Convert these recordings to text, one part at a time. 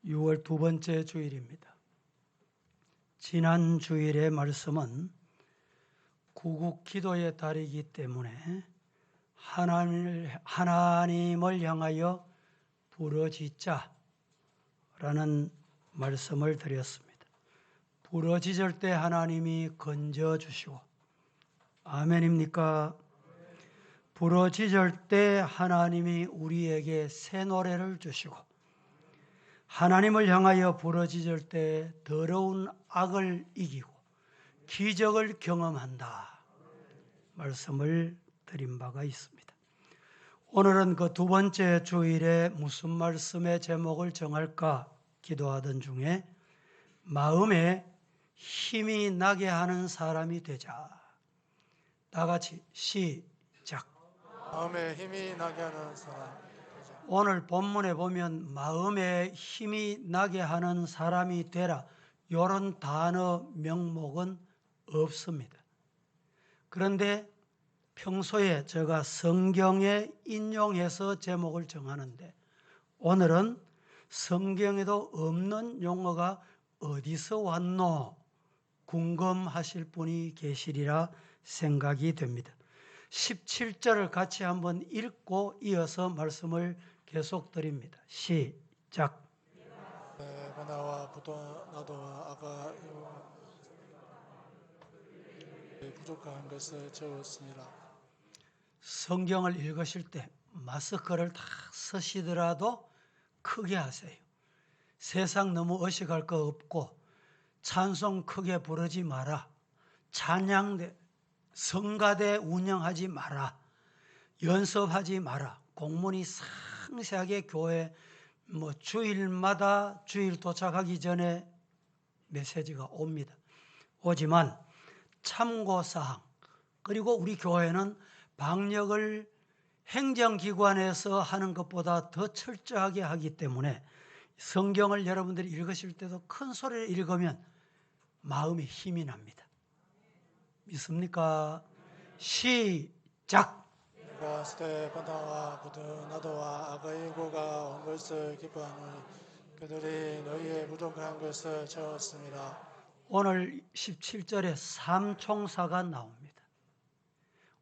6월 두 번째 주일입니다. 지난 주일의 말씀은 구국 기도의 달이기 때문에 하나님을 향하여 부르짖자라는 말씀을 드렸습니다. 부르짖을 때 하나님이 건져주시고, 아멘입니까? 부르짖을 때 하나님이 우리에게 새 노래를 주시고, 하나님을 향하여 부르짖을 때 더러운 악을 이기고 기적을 경험한다 말씀을 드린 바가 있습니다. 오늘은 그 두 번째 주일에 무슨 말씀의 제목을 정할까 기도하던 중에 마음에 힘이 나게 하는 사람이 되자. 다 같이 시작. 마음에 힘이 나게 하는 사람. 오늘 본문에 보면 마음에 힘이 나게 하는 사람이 되라 이런 단어 명목은 없습니다. 그런데 평소에 제가 성경에 인용해서 제목을 정하는데 오늘은 성경에도 없는 용어가 어디서 왔노 궁금하실 분이 계시리라 생각이 됩니다. 17절을 같이 한번 읽고 이어서 말씀을 계속 드립니다. 시작. 바나와 나도와 아가 부족한 것을 채웠습니다. 성경을 읽으실 때 마스크를 다 쓰시더라도 크게 하세요. 세상 너무 의식할 거 없고 찬송 크게 부르지 마라. 찬양대 성가대 운영하지 마라. 연습하지 마라. 공문이 상세하게 교회 주일마다 주일 도착하기 전에 메시지가 옵니다. 오지만 참고사항, 그리고 우리 교회는 방역을 행정기관에서 하는 것보다 더 철저하게 하기 때문에 성경을 여러분들이 읽으실 때도 큰 소리를 읽으면 마음에 힘이 납니다. 믿습니까? 시작. 스테파나와 나도와 아가이고가 온 것을 기뻐하노니 그들이 너희의 부족한 것을 채웠습니다. 오늘 17절에 삼총사가 나옵니다.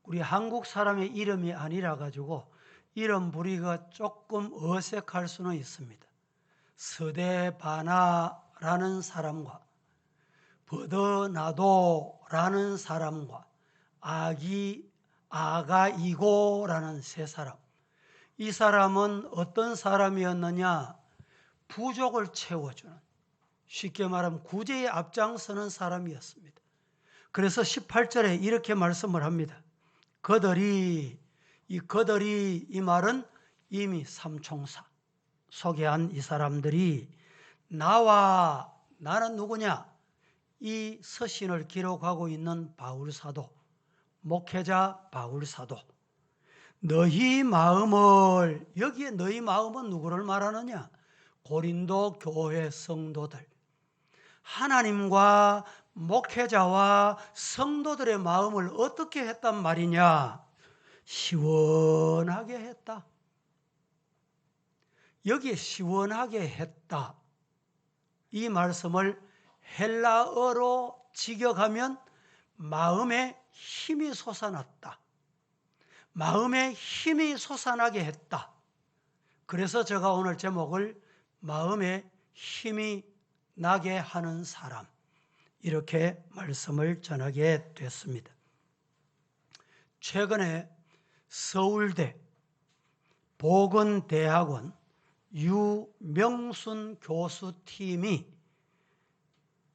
우리 한국 사람의 이름이 아니라 가지고 이름 부리기가 조금 어색할 수는 있습니다. 스데바나라는 사람과 버드나도라는 사람과 아가이고라는 세 사람. 이 사람은 어떤 사람이었느냐? 부족을 채워주는, 쉽게 말하면 구제에 앞장서는 사람이었습니다. 그래서 18절에 이렇게 말씀을 합니다. 그들이 이 말은 이미 삼총사 소개한 이 사람들이 나는 누구냐? 이 서신을 기록하고 있는 바울사도, 목회자 바울사도, 너희 마음을, 여기에 너희 마음은 누구를 말하느냐? 고린도 교회 성도들, 하나님과 목회자와 성도들의 마음을 어떻게 했단 말이냐? 시원하게 했다. 여기에 시원하게 했다. 이 말씀을 헬라어로 직역하면 마음에 힘이 솟아났다. 마음에 힘이 솟아나게 했다. 그래서 제가 오늘 제목을 마음에 힘이 나게 하는 사람, 이렇게 말씀을 전하게 됐습니다. 최근에 서울대 보건대학원 유명순 교수팀이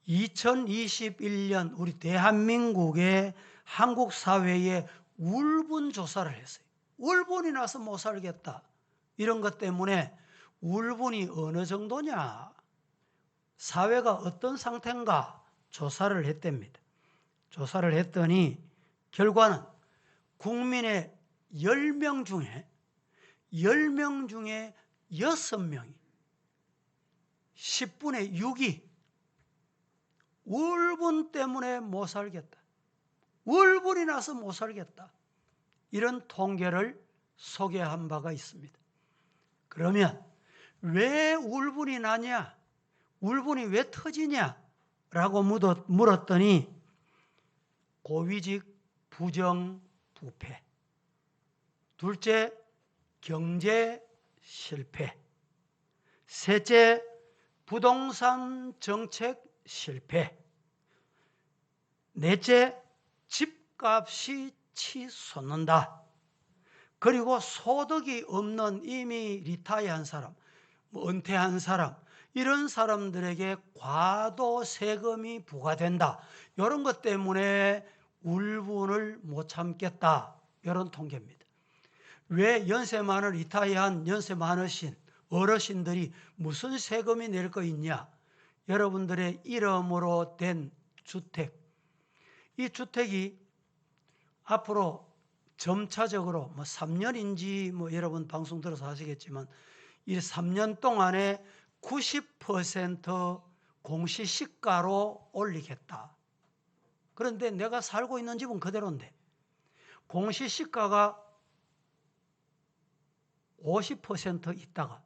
2021년 우리 대한민국의 한국 사회에 울분 조사를 했어요. 울분이 나서 못 살겠다. 이런 것 때문에 울분이 어느 정도냐? 사회가 어떤 상태인가? 조사를 했답니다. 조사를 했더니 결과는 국민의 10명 중에 6명이 10분의 6이 울분 때문에 못 살겠다. 울분이 나서 못 살겠다. 이런 통계를 소개한 바가 있습니다. 그러면 왜 울분이 나냐? 울분이 왜 터지냐라고 물었더니 고위직 부정 부패, 둘째 경제 실패, 셋째 부동산 정책 실패, 넷째 집값이 치솟는다. 그리고 소득이 없는 이미 리타이어한 사람, 은퇴한 사람, 이런 사람들에게 과도 세금이 부과된다. 이런 것 때문에 울분을 못 참겠다. 이런 통계입니다. 왜 연세 많은 리타이어한 연세 많으신 어르신들이 무슨 세금이 낼 거 있냐? 여러분들의 이름으로 된 주택, 이 주택이 앞으로 점차적으로 3년인지 여러분 방송 들어서 하시겠지만 이 3년 동안에 90% 공시시가로 올리겠다. 그런데 내가 살고 있는 집은 그대로인데 공시시가가 50% 있다가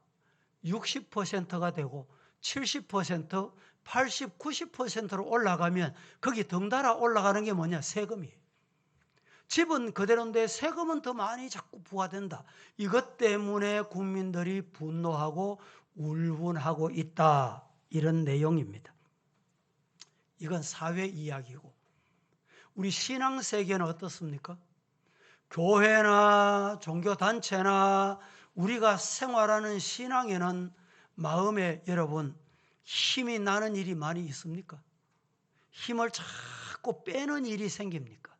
60%가 되고 70%, 80, 90%로 올라가면 거기 덩달아 올라가는 게 뭐냐? 세금이에요. 집은 그대로인데 세금은 더 많이 자꾸 부과된다. 이것 때문에 국민들이 분노하고 울분하고 있다. 이런 내용입니다. 이건 사회 이야기고 우리 신앙세계는 어떻습니까? 교회나 종교단체나 우리가 생활하는 신앙에는 마음에 여러분 힘이 나는 일이 많이 있습니까? 힘을 자꾸 빼는 일이 생깁니까?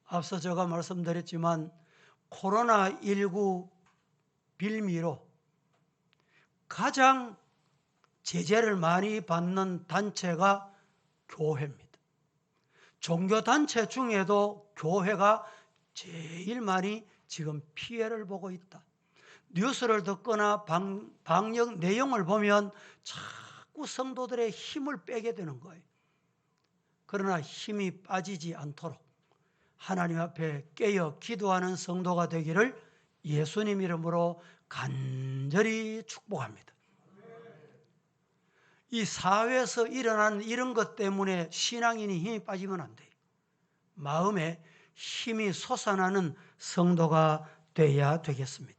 앞서 제가 말씀드렸지만 코로나19 빌미로 가장 제재를 많이 받는 단체가 교회입니다. 종교단체 중에도 교회가 제일 많이 지금 피해를 보고 있다. 뉴스를 듣거나 방역 내용을 보면 자꾸 성도들의 힘을 빼게 되는 거예요. 그러나 힘이 빠지지 않도록 하나님 앞에 깨어 기도하는 성도가 되기를 예수님 이름으로 간절히 축복합니다. 이 사회에서 일어나는 이런 것 때문에 신앙인이 힘이 빠지면 안 돼요. 마음에 힘이 솟아나는 성도가 되어야 되겠습니다.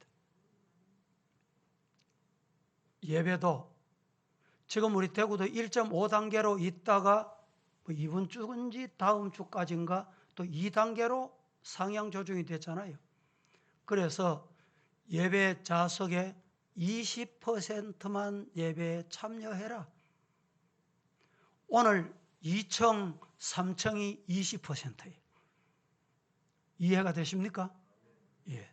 예배도 지금 우리 대구도 1.5단계로 있다가 이번 주인지 다음 주까지인가 또 2단계로 상향 조정이 됐잖아요. 그래서 예배 좌석에 20%만 예배에 참여해라. 오늘 2층, 3층이 20%예요. 이해가 되십니까? 예.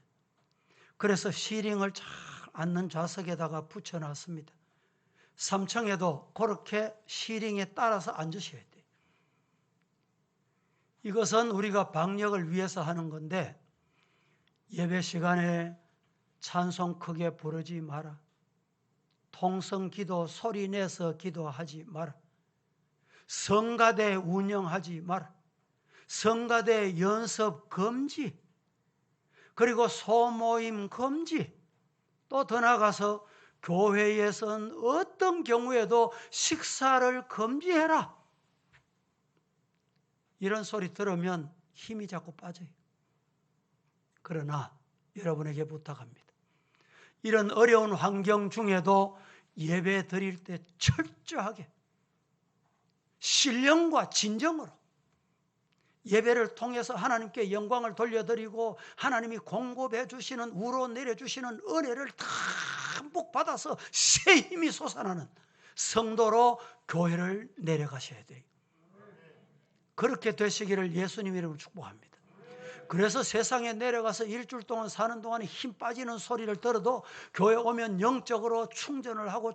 그래서 시링을 잘 앉는 좌석에다가 붙여놨습니다. 3층에도 그렇게 시링에 따라서 앉으셔야 돼요. 이것은 우리가 방역을 위해서 하는 건데 예배 시간에 찬송 크게 부르지 마라. 통성기도 소리 내서 기도하지 마라. 성가대 운영하지 마라. 성가대 연습 금지. 그리고 소모임 금지. 또 더 나아가서 교회에서는 어떤 경우에도 식사를 금지해라. 이런 소리 들으면 힘이 자꾸 빠져요. 그러나 여러분에게 부탁합니다. 이런 어려운 환경 중에도 예배 드릴 때 철저하게 신령과 진정으로 예배를 통해서 하나님께 영광을 돌려드리고 하나님이 공급해 주시는 우러 내려주시는 은혜를 듬뿍 받아서 새 힘이 솟아나는 성도로 교회를 내려가셔야 돼요. 그렇게 되시기를 예수님 이름으로 축복합니다. 그래서 세상에 내려가서 일주일 동안 사는 동안에 힘 빠지는 소리를 들어도 교회 오면 영적으로 충전을 하고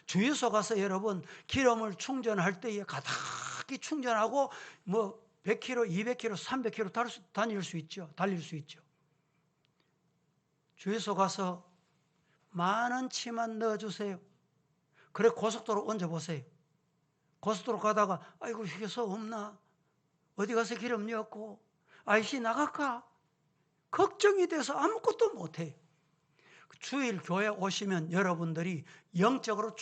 주유소 가서 여러분 기름을 충전할 때에 가득히 충전하고 100km, 200km, 300km 달릴 수 있죠. 주유소 가서 많은 치만 넣어주세요. 그래 고속도로 얹어보세요. 고속도로 가다가 아이고 휴게소 없나? 어디 가서 기름 넣었고 아이씨 나갈까? 걱정이 돼서 아무것도 못해요. 주일 교회 오시면 여러분들이 영적으로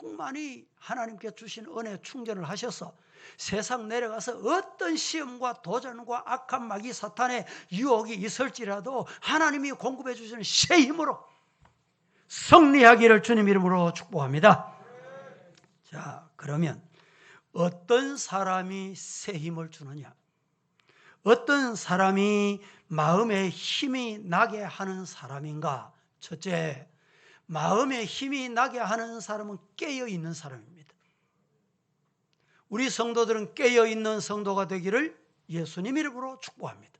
충만히 하나님께 주신 은혜 충전을 하셔서 세상 내려가서 어떤 시험과 도전과 악한 마귀 사탄의 유혹이 있을지라도 하나님이 공급해 주시는 새 힘으로 승리하기를 주님 이름으로 축복합니다. 자, 그러면 어떤 사람이 새 힘을 주느냐? 어떤 사람이 마음에 힘이 나게 하는 사람인가? 첫째, 마음에 힘이 나게 하는 사람은 깨어있는 사람입니다. 우리 성도들은 깨어있는 성도가 되기를 예수님 이름으로 축복합니다.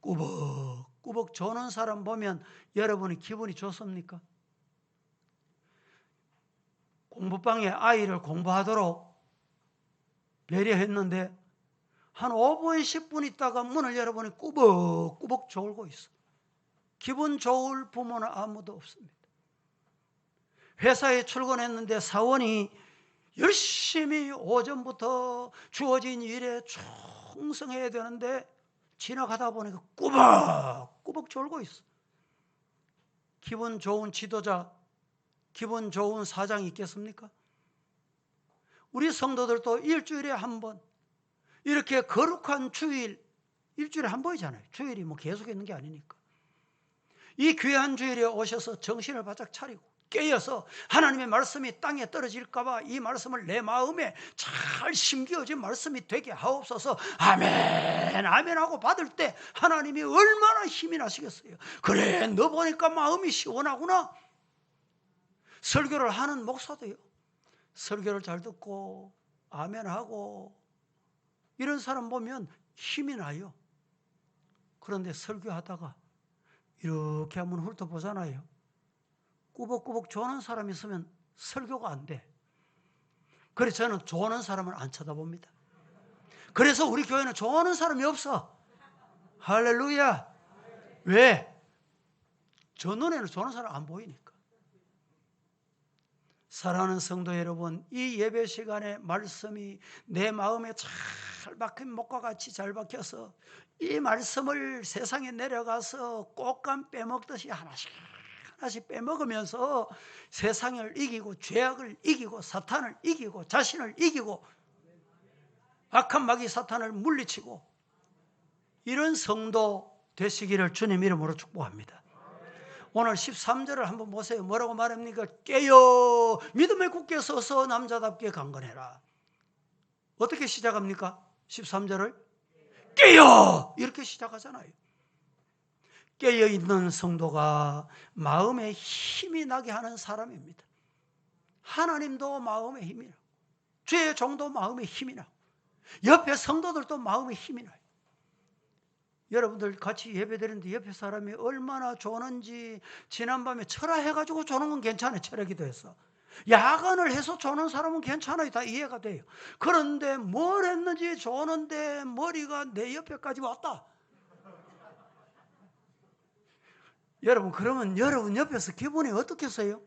꾸벅꾸벅 조는 사람 보면 여러분이 기분이 좋습니까? 공부방에 아이를 공부하도록 배려했는데 한 5분, 10분 있다가 문을 열어보니 꾸벅꾸벅 졸고 있어. 기분 좋을 부모는 아무도 없습니다. 회사에 출근했는데 사원이 열심히 오전부터 주어진 일에 충성해야 되는데 지나가다 보니까 꾸벅꾸벅 졸고 있어. 기분 좋은 지도자, 기분 좋은 사장이 있겠습니까? 우리 성도들도 일주일에 한 번 이렇게 거룩한 주일, 일주일에 한 번이잖아요. 주일이 뭐 계속 있는 게 아니니까. 이 귀한 주일에 오셔서 정신을 바짝 차리고 깨어서 하나님의 말씀이 땅에 떨어질까 봐 이 말씀을 내 마음에 잘 심겨진 말씀이 되게 하옵소서. 아멘 아멘 하고 받을 때 하나님이 얼마나 힘이 나시겠어요. 그래, 너 보니까 마음이 시원하구나. 설교를 하는 목사도요, 설교를 잘 듣고 아멘 하고 이런 사람 보면 힘이 나요. 그런데 설교하다가 이렇게 한번 훑어보잖아요. 꾸벅꾸벅 조는 사람이 있으면 설교가 안 돼. 그래서 저는 조는 사람을 안 쳐다봅니다. 그래서 우리 교회는 조는 사람이 없어. 할렐루야. 왜? 저 눈에는 조는 사람 안 보이니까. 사랑하는 성도 여러분, 이 예배 시간에 말씀이 내 마음에 잘 박힌 목과 같이 잘 박혀서 이 말씀을 세상에 내려가서 꽃감 빼먹듯이 하나씩 빼먹으면서 세상을 이기고 죄악을 이기고 사탄을 이기고 자신을 이기고 악한 마귀 사탄을 물리치고 이런 성도 되시기를 주님 이름으로 축복합니다. 오늘 13절을 한번 보세요. 뭐라고 말합니까? 깨어 믿음에 굳게 서서 남자답게 강건해라. 어떻게 시작합니까? 13절을 깨어 이렇게 시작하잖아요. 깨어있는 성도가 마음에 힘이 나게 하는 사람입니다. 하나님도 마음에 힘이 나고 죄의 종도 마음에 힘이 나고 옆에 성도들도 마음에 힘이 나요. 여러분들 같이 예배드리는데 옆에 사람이 얼마나 조는지 지난밤에 철야해가지고 조는 건 괜찮아요. 철야기도 해서. 야간을 해서 조는 사람은 괜찮아요. 다 이해가 돼요. 그런데 뭘 했는지 조는데 머리가 내 옆에까지 왔다. 여러분, 그러면 여러분 옆에서 기분이 어떻겠어요?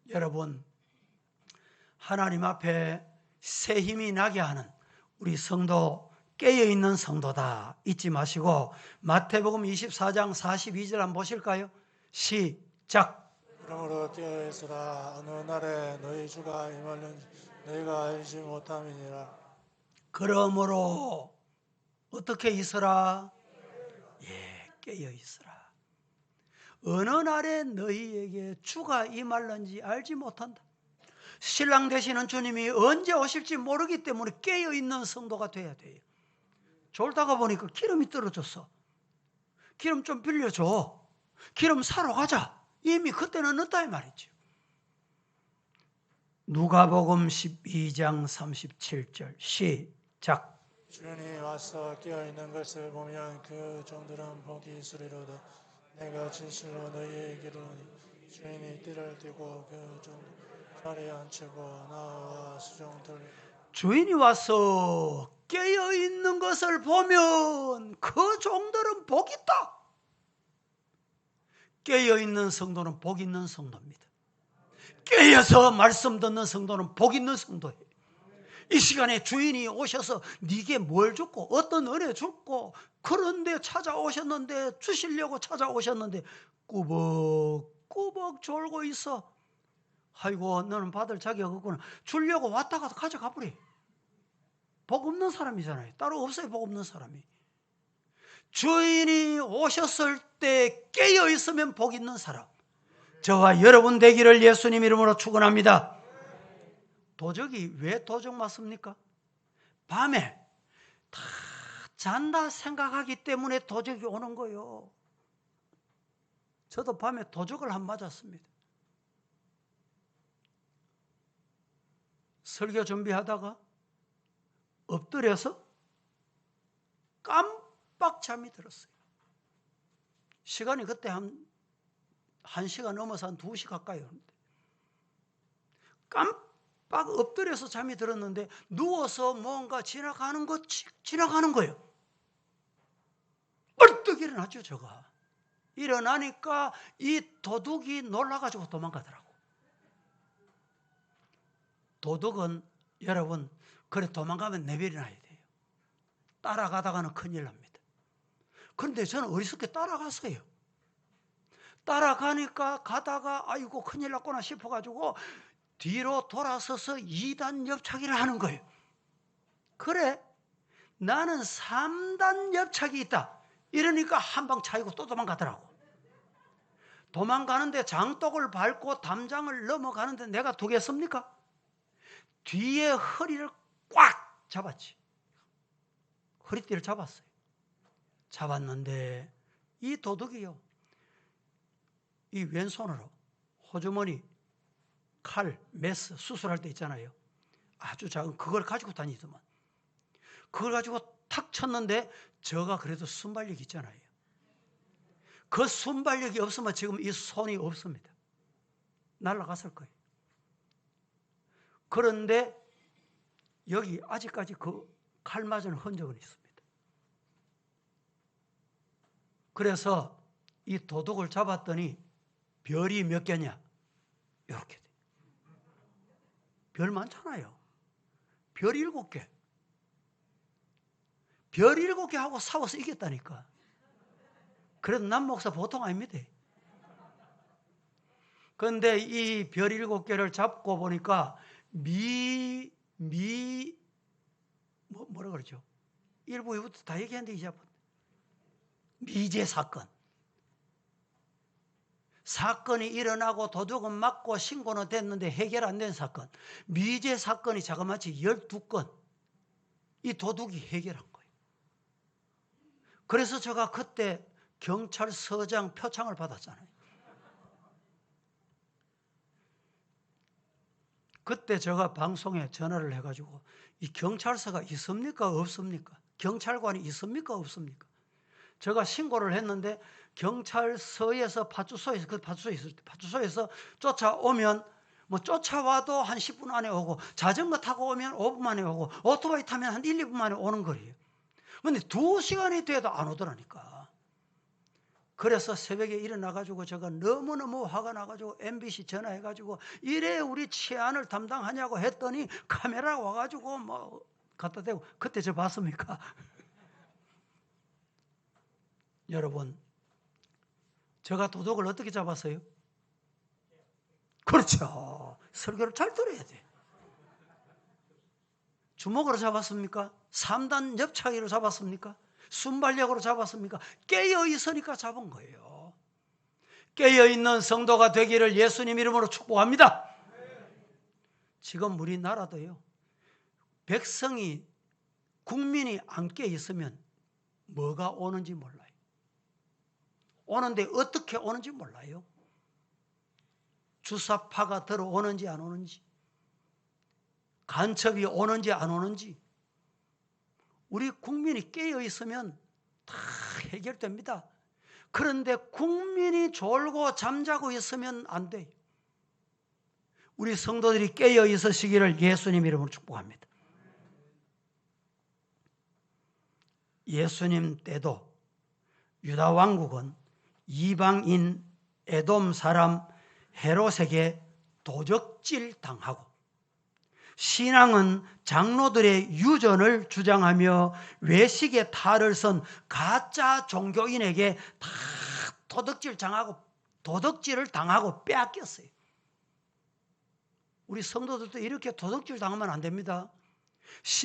여러분, 하나님 앞에 새 힘이 나게 하는 우리 성도, 깨어있는 성도다 잊지 마시고 마태복음 24장 42절 한번 보실까요? 시작. 그러므로 깨어있으라. 어느 날에 너희 주가 임하는지 너희가 알지 못함이니라. 그러므로 어떻게 있으라? 예, 깨어있으라. 어느 날에 너희에게 주가 임할는지 알지 못한다. 신랑 되시는 주님이 언제 오실지 모르기 때문에 깨어있는 성도가 돼야 돼요. 졸다가 보니까 기름이 떨어졌어. 기름 좀 빌려줘. 기름 사러 가자. 이미 그때는 늦다 이 말이죠. 누가복음 12장 37절 시작. 주인이 와서 깨어있는 것을 보면 그 종들은 복이 있으리로다. 내가 진실로 너희에게 이르노니 주인이 띠를 띠고 그 종 자리에 앉히고 나와 수종들 주인이 와서 깨어있는 것을 보면 그 종들은 복이 있다. 깨어있는 성도는 복 있는 성도입니다. 깨어서 말씀 듣는 성도는 복 있는 성도예요. 이 시간에 주인이 오셔서 네게 뭘 줬고 어떤 은혜 줬고 그런데 찾아오셨는데, 주시려고 찾아오셨는데 꾸벅꾸벅 졸고 있어. 아이고, 너는 받을 자격 없구나. 주려고 왔다가 가져가 버려. 복 없는 사람이잖아요. 따로 없어요, 복 없는 사람이. 주인이 오셨을 때 깨어 있으면 복 있는 사람, 저와 여러분 되기를 예수님 이름으로 축원합니다. 도적이 왜 도적 맞습니까? 밤에 다 잔다 생각하기 때문에 도적이 오는 거예요. 저도 밤에 도적을 한 맞았습니다. 설교 준비하다가 엎드려서 깜빡 잠이 들었어요. 시간이 그때 한 1시간 넘어서 한 2시 가까이 오는데, 깜빡 엎드려서 잠이 들었는데 누워서 뭔가 지나가는 거예요. 벌떡 일어났죠. 제가 일어나니까 이 도둑이 놀라가지고 도망가더라고. 도둑은 여러분, 그래 도망가면 내버려놔야 돼요. 따라가다가는 큰일 납니다. 그런데 저는 어리석게 따라갔어요. 따라가니까 가다가 아이고 큰일 났구나 싶어가지고 뒤로 돌아서서 2단 옆차기를 하는 거예요. 그래, 나는 3단 옆차기 있다. 이러니까 한 방 차이고 또 도망가더라고. 도망가는데 장독을 밟고 담장을 넘어가는데 내가 두겠습니까? 뒤에 허리를 꽉 잡았지. 허리띠를 잡았어요. 잡았는데 이 도둑이요, 이 왼손으로 호주머니, 칼, 메스, 수술할 때 있잖아요. 아주 작은 그걸 가지고 다니더만. 그걸 가지고 탁 쳤는데 저가 그래도 순발력이 있잖아요. 그 순발력이 없으면 지금 이 손이 없습니다. 날아갔을 거예요. 그런데 여기 아직까지 그 칼 맞은 흔적은 있습니다. 그래서 이 도둑을 잡았더니 별이 몇 개냐? 이렇게 돼. 별 많잖아요. 별 7개. 별 7개 하고 싸워서 이겼다니까. 그래도 남 목사 보통 아닙니다. 그런데 이 별 7개를 잡고 보니까 뭐라 그러죠? 1부, 2부터 다 얘기하는데 이제 미제 사건. 사건이 일어나고 도둑은 맞고 신고는 됐는데 해결 안 된 사건. 미제 사건이 자그마치 12건. 이 도둑이 해결한 거예요. 그래서 제가 그때 경찰서장 표창을 받았잖아요. 그때 제가 방송에 전화를 해가지고 이 경찰서가 있습니까? 없습니까? 경찰관이 있습니까? 없습니까? 제가 신고를 했는데 경찰서에서 파출소에서 그 파출소에 있을 때 파출소에서 쫓아오면 뭐 쫓아와도 한 10분 안에 오고 자전거 타고 오면 5분 만에 오고 오토바이 타면 한 1, 2분 만에 오는 거리예요. 그런데 2시간이 돼도 안 오더라니까. 그래서 새벽에 일어나가지고 제가 너무너무 화가 나가지고 MBC 전화해가지고 이래 우리 치안을 담당하냐고 했더니 카메라 와가지고 뭐 갖다 대고. 그때 저 봤습니까? 여러분, 제가 도둑을 어떻게 잡았어요? 그렇죠. 설교를 잘 들어야 돼. 주먹으로 잡았습니까? 3단 옆차기로 잡았습니까? 순발력으로 잡았습니까? 깨어 있으니까 잡은 거예요. 깨어 있는 성도가 되기를 예수님 이름으로 축복합니다. 지금 우리나라도요, 백성이, 국민이 안 깨어 있으면 뭐가 오는지 몰라요. 오는데 어떻게 오는지 몰라요. 주사파가 들어오는지 안 오는지, 간첩이 오는지 안 오는지. 우리 국민이 깨어 있으면 다 해결됩니다. 그런데 국민이 졸고 잠자고 있으면 안 돼요. 우리 성도들이 깨어 있으시기를 예수님 이름으로 축복합니다. 예수님 때도 유다 왕국은 이방인 에돔 사람 헤롯에게 도적질 당하고 신앙은 장로들의 유전을 주장하며 외식의 탈을 선 가짜 종교인에게 다 도덕질을 당하고 빼앗겼어요. 우리 성도들도 이렇게 도덕질 당하면 안 됩니다.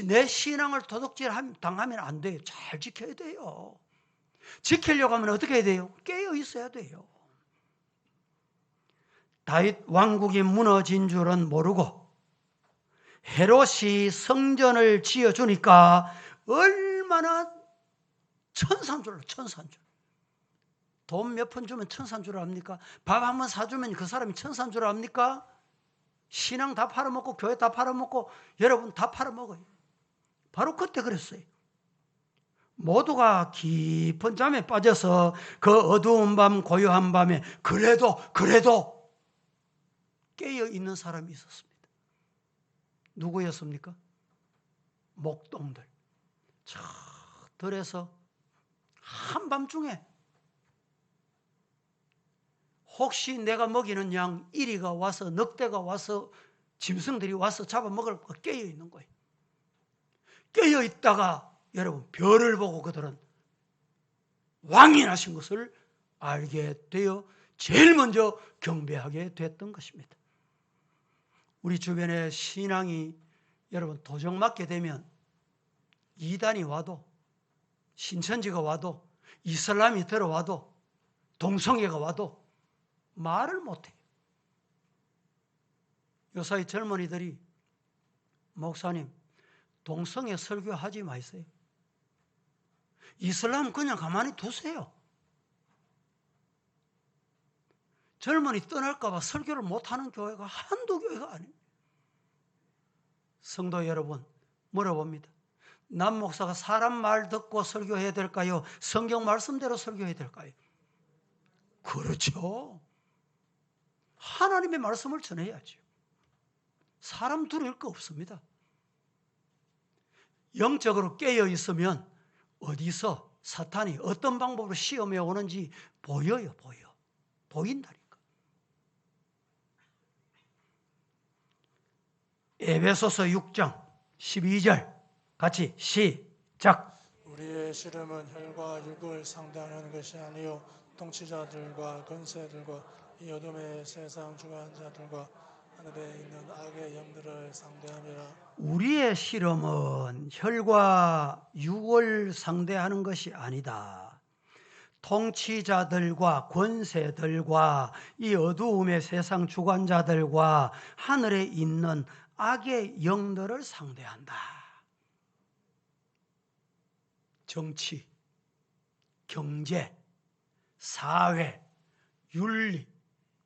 내 신앙을 도덕질 당하면 안 돼요. 잘 지켜야 돼요. 지키려고 하면 어떻게 해야 돼요? 깨어 있어야 돼요. 다윗 왕국이 무너진 줄은 모르고 헤롯이 성전을 지어주니까 얼마나 천산줄로 천산줄. 돈 몇 푼 주면 천산줄 압니까? 밥 한 번 사주면 그 사람이 천산줄 압니까? 신앙 다 팔아먹고 교회 다 팔아먹고 여러분 다 팔아먹어요. 바로 그때 그랬어요. 모두가 깊은 잠에 빠져서 그 어두운 밤 고요한 밤에 그래도 깨어있는 사람이 있었습니다. 누구였습니까? 목동들. 저 들에서 한밤중에 혹시 내가 먹이는 양 이리가 와서 늑대가 와서 짐승들이 와서 잡아먹을까 깨어있는 거예요. 깨어있다가 여러분 별을 보고 그들은 왕이 나신 것을 알게 되어 제일 먼저 경배하게 됐던 것입니다. 우리 주변에 신앙이 여러분 도적맞게 되면 이단이 와도 신천지가 와도 이슬람이 들어와도 동성애가 와도 말을 못해요. 요사이 젊은이들이 목사님 동성애 설교하지 마세요. 이슬람 그냥 가만히 두세요. 젊은이 떠날까 봐 설교를 못하는 교회가 한두 교회가 아닙니다. 성도 여러분 물어봅니다. 남 목사가 사람 말 듣고 설교해야 될까요? 성경 말씀대로 설교해야 될까요? 그렇죠. 하나님의 말씀을 전해야죠. 사람 두려울 거 없습니다. 영적으로 깨어 있으면 어디서 사탄이 어떤 방법으로 시험해 오는지 보여요. 보인다니까. 에베소서 6장 12절 같이 시작. 우리의 씨름은 혈과 육을 상대하는 것이 아니요 통치자들과 권세들과 이 어둠의 세상 주관자들과 하늘에 있는 악의 영들을 상대함이라. 우리의 씨름은 혈과 육을 상대하는 것이 아니다. 통치자들과 권세들과 이 어두움의 세상 주관자들과 하늘에 있는 악의 영들을 상대한다. 정치, 경제, 사회, 윤리,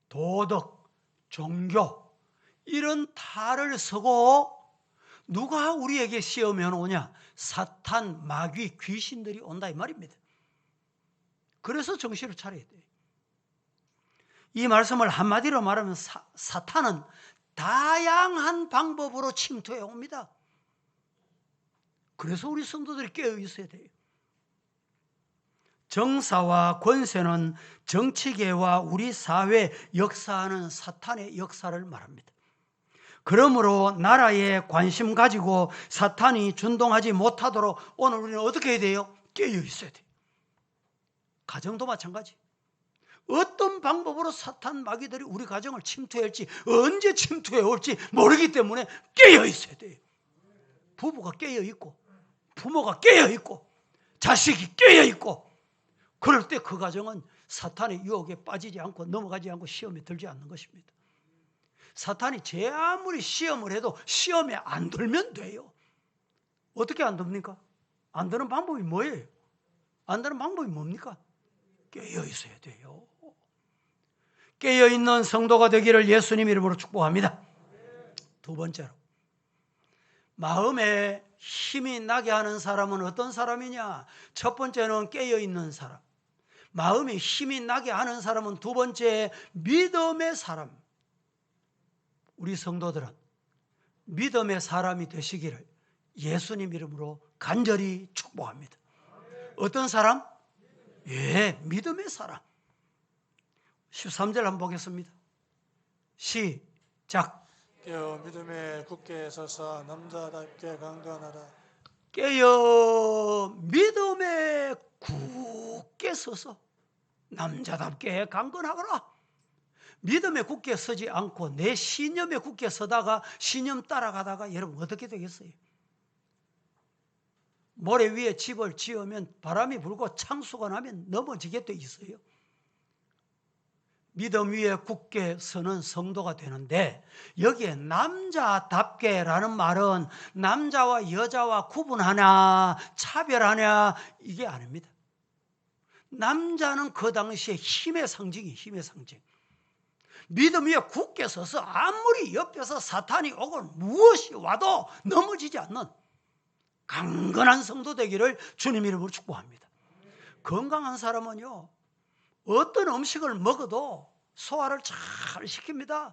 도덕, 종교 이런 탈을 서고 누가 우리에게 시험해 오냐? 사탄, 마귀, 귀신들이 온다 이 말입니다. 그래서 정신을 차려야 돼요. 이 말씀을 한마디로 말하면 사탄은 다양한 방법으로 침투해 옵니다. 그래서 우리 성도들이 깨어 있어야 돼요. 정사와 권세는 정치계와 우리 사회에 역사하는 사탄의 역사를 말합니다. 그러므로 나라에 관심 가지고 사탄이 준동하지 못하도록 오늘 우리는 어떻게 해야 돼요? 깨어 있어야 돼요. 가정도 마찬가지. 어떤 방법으로 사탄 마귀들이 우리 가정을 침투할지 언제 침투해 올지 모르기 때문에 깨어 있어야 돼요. 부부가 깨어 있고 부모가 깨어 있고 자식이 깨어 있고 그럴 때 그 가정은 사탄의 유혹에 빠지지 않고 넘어가지 않고 시험에 들지 않는 것입니다. 사탄이 제 아무리 시험을 해도 시험에 안 들면 돼요. 어떻게 안 듭니까? 안 드는 방법이 뭐예요? 안 드는 방법이 뭡니까? 깨어 있어야 돼요. 깨어 있는 성도가 되기를 예수님 이름으로 축복합니다. 두 번째로 마음에 힘이 나게 하는 사람은 어떤 사람이냐? 첫 번째는 깨어 있는 사람. 마음에 힘이 나게 하는 사람은 두 번째 믿음의 사람. 우리 성도들은 믿음의 사람이 되시기를 예수님 이름으로 간절히 축복합니다. 어떤 사람? 예, 믿음의 사람. 13절 한번 보겠습니다. 시작. 깨어 믿음에 굳게 서서 남자답게 강건하라. 깨어 믿음에 굳게 서서 남자답게 강건하거라. 믿음에 굳게 서지 않고 내 신념에 굳게 서다가 신념 따라가다가 여러분 어떻게 되겠어요? 모래 위에 집을 지으면 바람이 불고 창수가 나면 넘어지게 돼 있어요. 믿음 위에 굳게 서는 성도가 되는데 여기에 남자답게라는 말은 남자와 여자와 구분하냐 차별하냐 이게 아닙니다. 남자는 그 당시에 힘의 상징이 힘의 상징. 믿음 위에 굳게 서서 아무리 옆에서 사탄이 오건 무엇이 와도 넘어지지 않는 강건한 성도 되기를 주님 이름으로 축복합니다. 건강한 사람은요 어떤 음식을 먹어도 소화를 잘 시킵니다.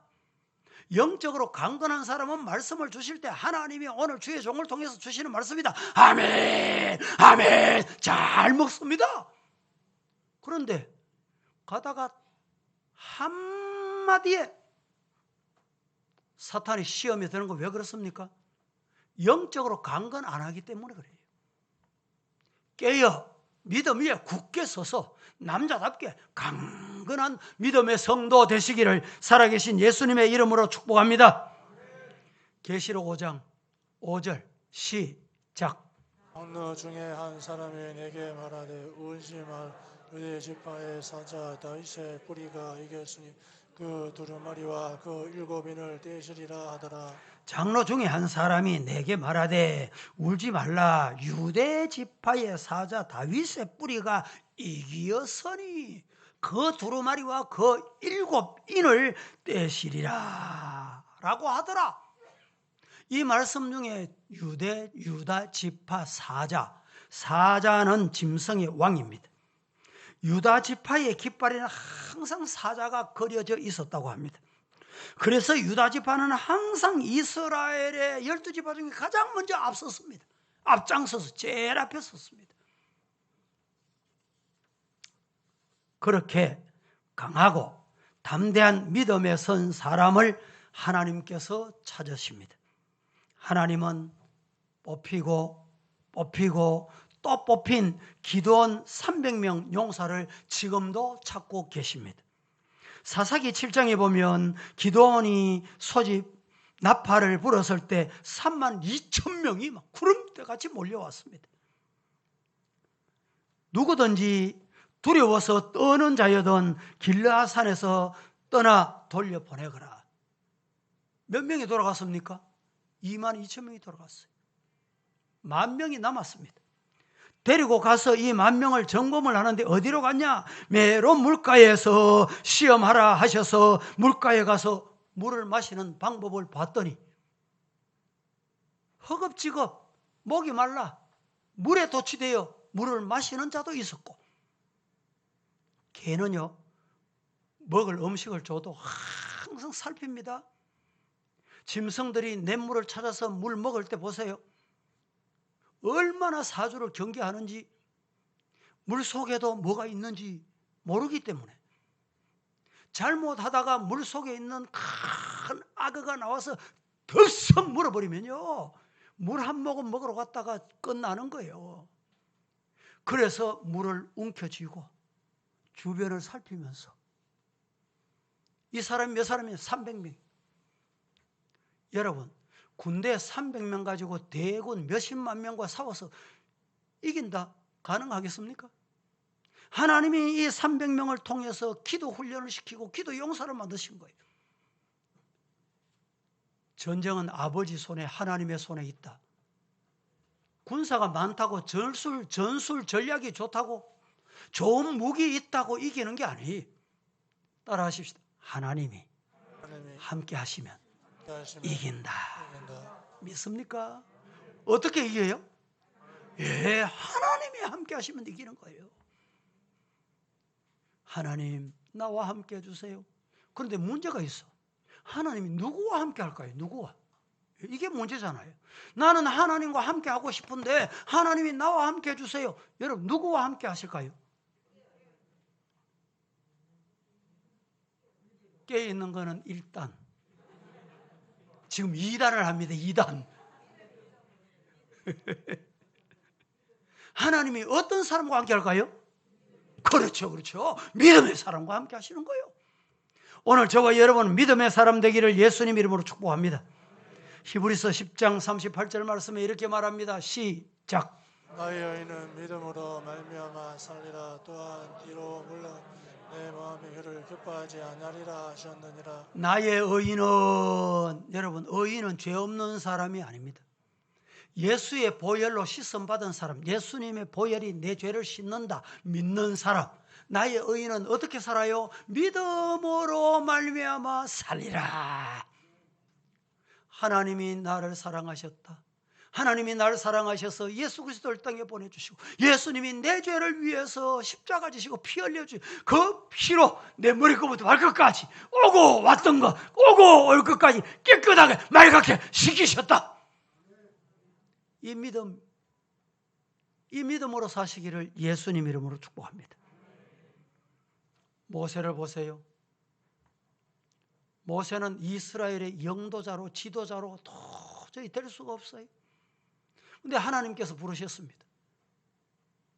영적으로 강건한 사람은 말씀을 주실 때 하나님이 오늘 주의 종을 통해서 주시는 말씀이다. 아멘 아멘 잘 먹습니다. 그런데 가다가 한마디에 사탄이 시험에 드는 거 왜 그렇습니까? 영적으로 강건 안 하기 때문에 그래요. 깨어 믿음 위에 굳게 서서 남자답게 강건한 믿음의 성도 되시기를 살아계신 예수님의 이름으로 축복합니다. 계시록 5장 5절 시작. 어느 중에 한 사람이 내게 말하되 울지 말 유대 지파의 사자 다윗의 뿌리가 이겼으니 그 두루마리와 그 7인을 떼시리라 하더라. 장로 중에 한 사람이 내게 말하되 울지 말라 유대 지파의 사자 다윗의 뿌리가 이기었으니 그 두루마리와 그 7인을 떼시리라 라고 하더라. 이 말씀 중에 유다 지파 사자는 짐승의 왕입니다. 유다 지파의 깃발에는 항상 사자가 그려져 있었다고 합니다. 그래서 유다 지파는 항상 이스라엘의 12지파 중에 가장 먼저 앞섰습니다. 앞장서서 제일 앞에 섰습니다. 그렇게 강하고 담대한 믿음에 선 사람을 하나님께서 찾으십니다. 하나님은 뽑히고 또 뽑힌 기드온 300명 용사를 지금도 찾고 계십니다. 사사기 7장에 보면 기드온이 소집 나팔을 불었을 때 3만 2천 명이 막 구름대같이 몰려왔습니다. 누구든지 두려워서 떠는 자여든 길르앗산에서 떠나 돌려보내거라. 몇 명이 돌아갔습니까? 2만 2천 명이 돌아갔어요. 10,000명이 남았습니다. 데리고 가서 이 10,000명을 점검을 하는데 어디로 갔냐? 메론 물가에서 시험하라 하셔서 물가에 가서 물을 마시는 방법을 봤더니 허겁지겁 목이 말라 물에 도취되어 물을 마시는 자도 있었고, 개는요 먹을 음식을 줘도 항상 살핍니다. 짐승들이 냇물을 찾아서 물 먹을 때 보세요. 얼마나 사주를 경계하는지, 물 속에도 뭐가 있는지 모르기 때문에 잘못하다가 물 속에 있는 큰 악어가 나와서 덥석 물어버리면요 물 한 모금 먹으러 갔다가 끝나는 거예요. 그래서 물을 움켜쥐고 주변을 살피면서 이 사람이 몇 사람이에요? 300명. 여러분 군대 300명 가지고 대군 몇십만 명과 싸워서 이긴다? 가능하겠습니까? 하나님이 이 300명을 통해서 기도 훈련을 시키고 기도 용사를 만드신 거예요. 전쟁은 아버지 손에 하나님의 손에 있다. 군사가 많다고 전술 전략이 좋다고 좋은 무기 있다고 이기는 게 아니에요. 따라 하십시다. 하나님이 함께 하시면 이긴다. 믿습니까? 어떻게 이겨요? 예, 하나님이 함께 하시면 이기는 거예요. 하나님 나와 함께 해주세요. 그런데 문제가 있어. 하나님이 누구와 함께 할까요? 누구와? 이게 문제잖아요. 나는 하나님과 함께 하고 싶은데 하나님이 나와 함께 해주세요. 여러분 누구와 함께 하실까요? 깨어있는 거는 일단 지금 2단을 합니다. 2단. 하나님이 어떤 사람과 함께 할까요? 그렇죠, 그렇죠. 믿음의 사람과 함께 하시는 거예요. 오늘 저와 여러분은 믿음의 사람 되기를 예수님 이름으로 축복합니다. 히브리서 10장 38절 말씀에 이렇게 말합니다. 시작. 나의 의인은 믿음으로 말미암아 살리라. 또한 뒤로 물론 내 마음의 혀를 기뻐하지 아니하리라 하셨느니라. 나의 의인은, 여러분, 의인은 죄 없는 사람이 아닙니다. 예수의 보혈로 씻음 받은 사람, 예수님의 보혈이 내 죄를 씻는다 믿는 사람, 나의 의인은 어떻게 살아요? 믿음으로 말미암아 살리라. 하나님이 나를 사랑하셨다. 하나님이 나를 사랑하셔서 예수 그리스도를 땅에 보내주시고, 예수님이 내 죄를 위해서 십자가 지시고 피 흘려주시고, 그 피로 내 머리끝부터 발끝까지 오고 왔던 것, 오고 올 것까지 깨끗하게 맑게 시키셨다. 이 믿음으로 사시기를 예수님 이름으로 축복합니다. 모세를 보세요. 모세는 이스라엘의 영도자로, 지도자로 도저히 될 수가 없어요. 근데 하나님께서 부르셨습니다.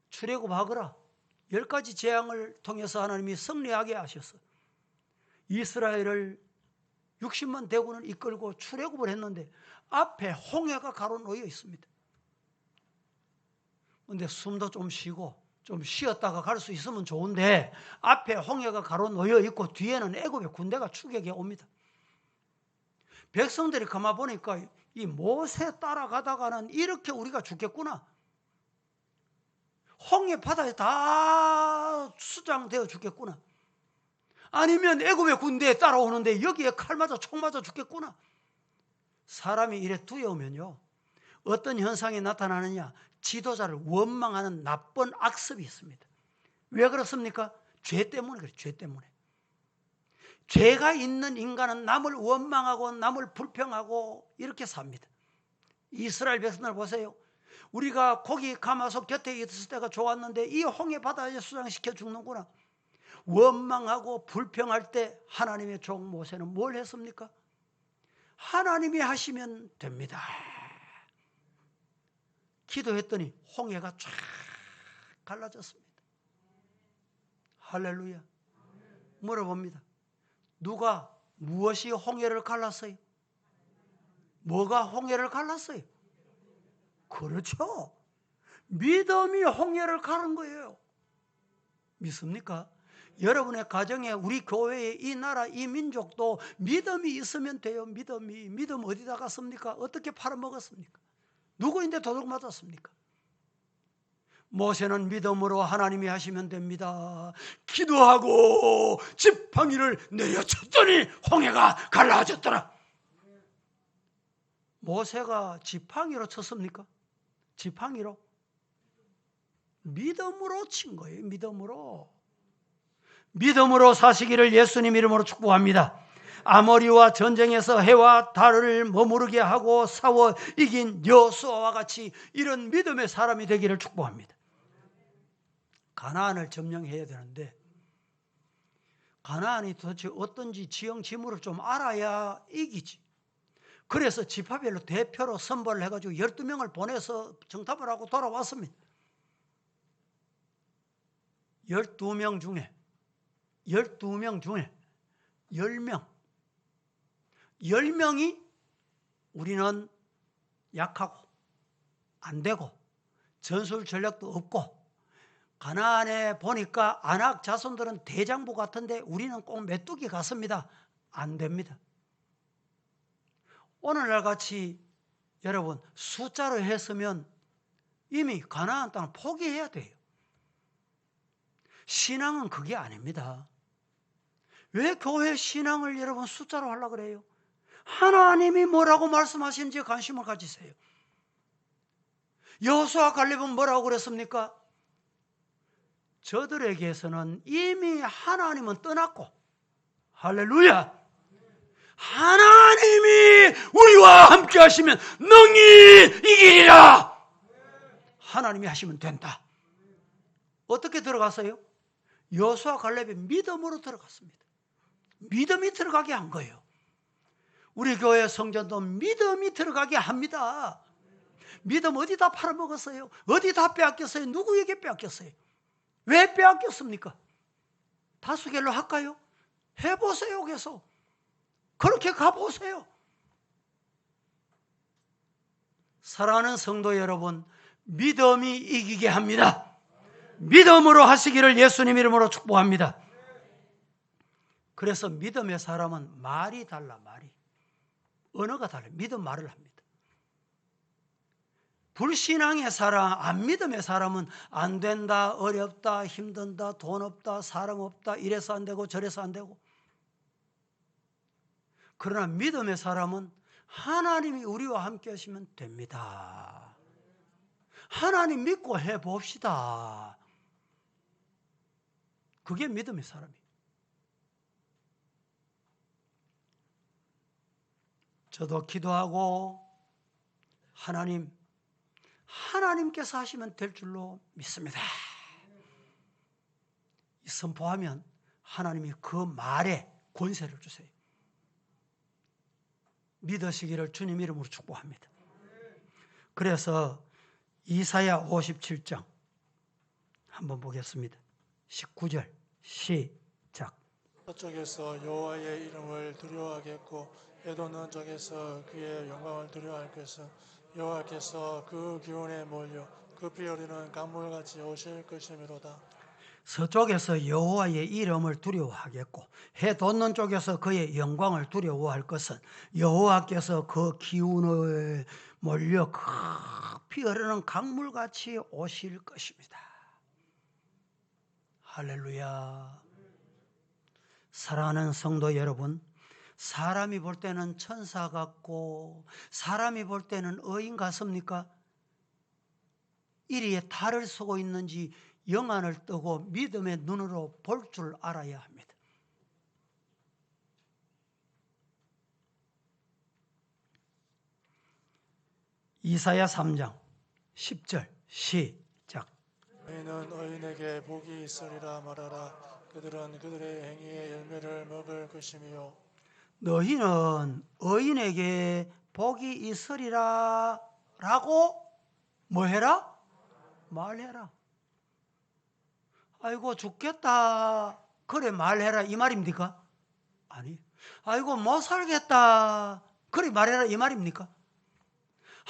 출애굽하거라. 10가지 재앙을 통해서 하나님이 승리하게 하셔서 이스라엘을 60만 대군을 이끌고 출애굽을 했는데 앞에 홍해가 가로놓여 있습니다. 근데 숨도 좀 쉬고 좀 쉬었다가 갈 수 있으면 좋은데 앞에 홍해가 가로놓여 있고 뒤에는 애굽의 군대가 추격해 옵니다. 백성들이 가만 보니까 이 모세 따라가다가는 이렇게 우리가 죽겠구나. 홍해 바다에 다 수장되어 죽겠구나. 아니면 애굽의 군대에 따라오는데 여기에 칼 맞아 총 맞아 죽겠구나. 사람이 이래 두려우면요, 어떤 현상이 나타나느냐, 지도자를 원망하는 나쁜 악습이 있습니다. 왜 그렇습니까? 죄 때문에 그래요. 죄 때문에. 죄가 있는 인간은 남을 원망하고 남을 불평하고 이렇게 삽니다. 이스라엘 백성들 보세요. 우리가 고기 가마솥 곁에 있을 때가 좋았는데 이 홍해 바다에 수장시켜 죽는구나. 원망하고 불평할 때 하나님의 종 모세는 뭘 했습니까? 하나님이 하시면 됩니다. 기도했더니 홍해가 쫙 갈라졌습니다. 할렐루야. 물어봅니다. 누가, 무엇이 홍해를 갈랐어요? 뭐가 홍해를 갈랐어요? 그렇죠. 믿음이 홍해를 가른 거예요. 믿습니까? 여러분의 가정에, 우리 교회에, 이 나라, 이 민족도 믿음이 있으면 돼요. 믿음 어디다 갔습니까? 어떻게 팔아먹었습니까? 누구인데 도둑 맞았습니까? 모세는 믿음으로 하나님이 하시면 됩니다. 기도하고 지팡이를 내려쳤더니 홍해가 갈라졌더라. 모세가 지팡이로 쳤습니까? 지팡이로? 믿음으로 친 거예요. 믿음으로 사시기를 예수님 이름으로 축복합니다. 아모리와 전쟁에서 해와 달을 머무르게 하고 싸워 이긴 여호수아와 같이 이런 믿음의 사람이 되기를 축복합니다. 가나안을 점령해야 되는데 가나안이 도대체 어떤지 지형 지물을 좀 알아야 이기지. 그래서 지파별로 대표로 선발을 해가지고 12명을 보내서 정탐을 하고 돌아왔습니다. 12명 중에 10명이 우리는 약하고 안 되고 전술 전략도 없고, 가나안에 보니까 아낙 자손들은 대장부 같은데 우리는 꼭 메뚜기 같습니다. 안 됩니다. 오늘날 같이 여러분 숫자로 했으면 이미 가나안 땅을 포기해야 돼요. 신앙은 그게 아닙니다. 왜 교회 신앙을 여러분 숫자로 하려고 그래요? 하나님이 뭐라고 말씀하시는지 관심을 가지세요. 여호수아 갈렙은 뭐라고 그랬습니까? 저들에게서는 이미 하나님은 떠났고, 할렐루야, 하나님이 우리와 함께 하시면 능히 이기리라. 하나님이 하시면 된다. 어떻게 들어갔어요? 여호수아 갈렙이 믿음으로 들어갔습니다. 믿음이 들어가게 한 거예요. 우리 교회 성전도 믿음이 들어가게 합니다. 믿음 어디다 팔아먹었어요? 어디다 빼앗겼어요? 누구에게 빼앗겼어요? 왜 빼앗겼습니까? 다수결로 할까요? 해보세요. 계속 그렇게 가보세요. 사랑하는 성도 여러분, 믿음이 이기게 합니다. 믿음으로 하시기를 예수님 이름으로 축복합니다. 그래서 믿음의 사람은 말이 달라. 말이 언어가 달라. 믿음 말을 합니다. 불신앙의 사람, 안 믿음의 사람은 안 된다, 어렵다, 힘든다, 돈 없다, 사람 없다, 이래서 안 되고 저래서 안 되고. 그러나 믿음의 사람은 하나님이 우리와 함께 하시면 됩니다. 하나님 믿고 해봅시다. 그게 믿음의 사람이에요. 저도 기도하고 하나님께서 하시면 될 줄로 믿습니다. 선포하면 하나님이 그 말에 권세를 주세요. 믿으시기를 주님 이름으로 축복합니다. 그래서 이사야 57장 한번 보겠습니다. 19절 시작. 서쪽에서 여호와의 이름을 두려워하겠고 에돔은 쪽에서 그의 영광을 두려워할 것은 여호와께서 그 기운에 몰려 급히 흐르는 강물같이 오실 것이미로다. 서쪽에서 여호와의 이름을 두려워하겠고 해 돋는 쪽에서 그의 영광을 두려워할 것은 여호와께서 그 기운을 몰려 급히 흐르는 강물같이 오실 것입니다. 할렐루야. 사랑하는 성도 여러분, 사람이 볼 때는 천사 같고 사람이 볼 때는 의인 같습니까? 이리에 달을 쓰고 있는지 영안을 뜨고 믿음의 눈으로 볼 줄 알아야 합니다. 이사야 3장 10절 시작. 너희는 의인에게 복이 있으리라 말하라. 그들은 그들의 행위의 열매를 먹을 것이며 너희는 의인에게 복이 있으리라 라고 뭐 해라? 말해라. 아이고 죽겠다 그래 말해라 이 말입니까? 아니. 아이고 못 살겠다 그래 말해라 이 말입니까?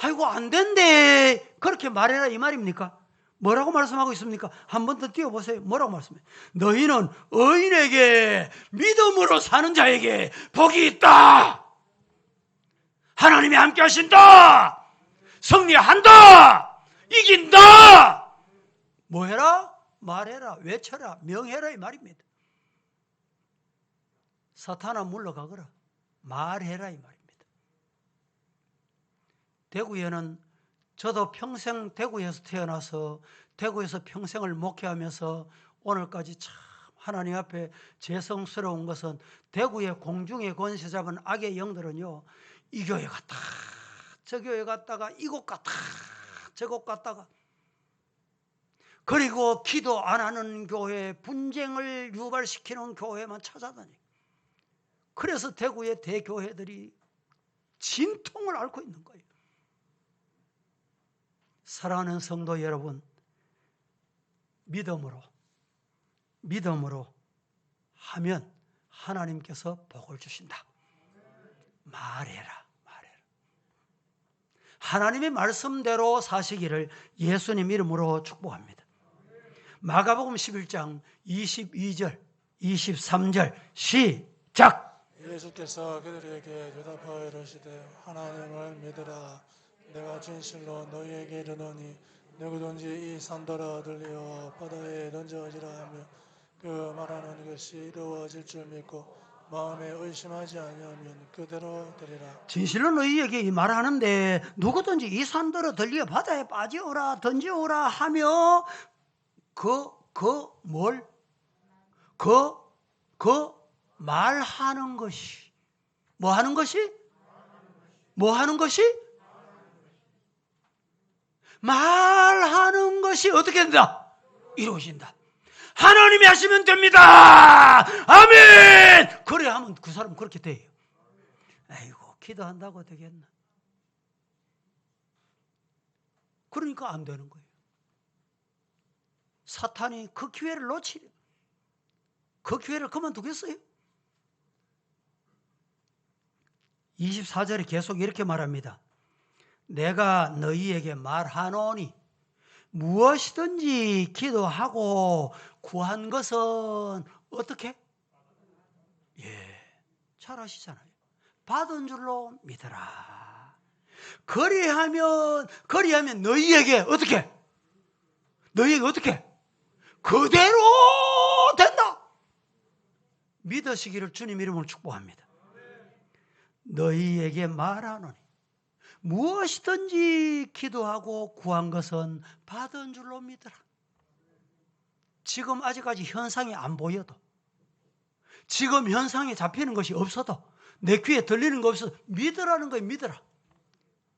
아이고 안 된대 그렇게 말해라 이 말입니까? 뭐라고 말씀하고 있습니까? 한 번 더 띄워보세요. 뭐라고 말씀해요? 너희는 의인에게 믿음으로 사는 자에게 복이 있다. 하나님이 함께 하신다. 승리한다. 이긴다. 뭐 해라? 말해라. 외쳐라. 명해라 이 말입니다. 사탄아 물러가거라. 말해라 이 말입니다. 대구에는 저도 평생 대구에서 태어나서 대구에서 평생을 목회하면서 오늘까지 참 하나님 앞에 죄송스러운 것은 대구의 공중의 권세 잡은 악의 영들은요, 이 교회 갔다 저 교회 갔다가 이곳 갔다 저곳 갔다가, 그리고 기도 안 하는 교회, 분쟁을 유발시키는 교회만 찾아다니. 그래서 대구의 대교회들이 진통을 앓고 있는 거예요. 사랑하는 성도 여러분, 믿음으로 하면 하나님께서 복을 주신다. 말해라. 하나님의 말씀대로 사시기를 예수님 이름으로 축복합니다. 마가복음 11장 22절 23절 시작. 예수께서 그들에게 대답하여 이르시되 하나님을 믿으라. 내가 진실로 너희에게 이르노니 누구든지 이 산더러 들려 바다에 던져지라 하며 그 말하는 것이 이루어질 줄 믿고 마음에 의심하지 아니하면 그대로 되리라. 진실로 너희에게 이 말하는데 누구든지 이 산더러 들려 바다에 빠져오라 던져오라 하며 말하는 것이 뭐 하는 것이? 말하는 것이 어떻게 된다? 이루어진다. 하나님이 하시면 됩니다. 아멘. 그래 하면 그 사람 그렇게 돼요. 아이고 기도한다고 되겠나? 그러니까 안 되는 거예요. 사탄이 그 기회를 놓치려. 그 기회를 그만두겠어요? 24절에 계속 이렇게 말합니다. 내가 너희에게 말하노니 무엇이든지 기도하고 구한 것은 어떻게? 잘 아시잖아요. 받은 줄로 믿어라. 그리하면 너희에게 어떻게? 그대로 된다. 믿으시기를 주님 이름으로 축복합니다. 너희에게 말하노니 무엇이든지 기도하고 구한 것은 받은 줄로 믿어라. 지금 아직까지 현상이 안 보여도, 지금 현상에 잡히는 것이 없어도, 내 귀에 들리는 거 없어도 믿으라는 거예요.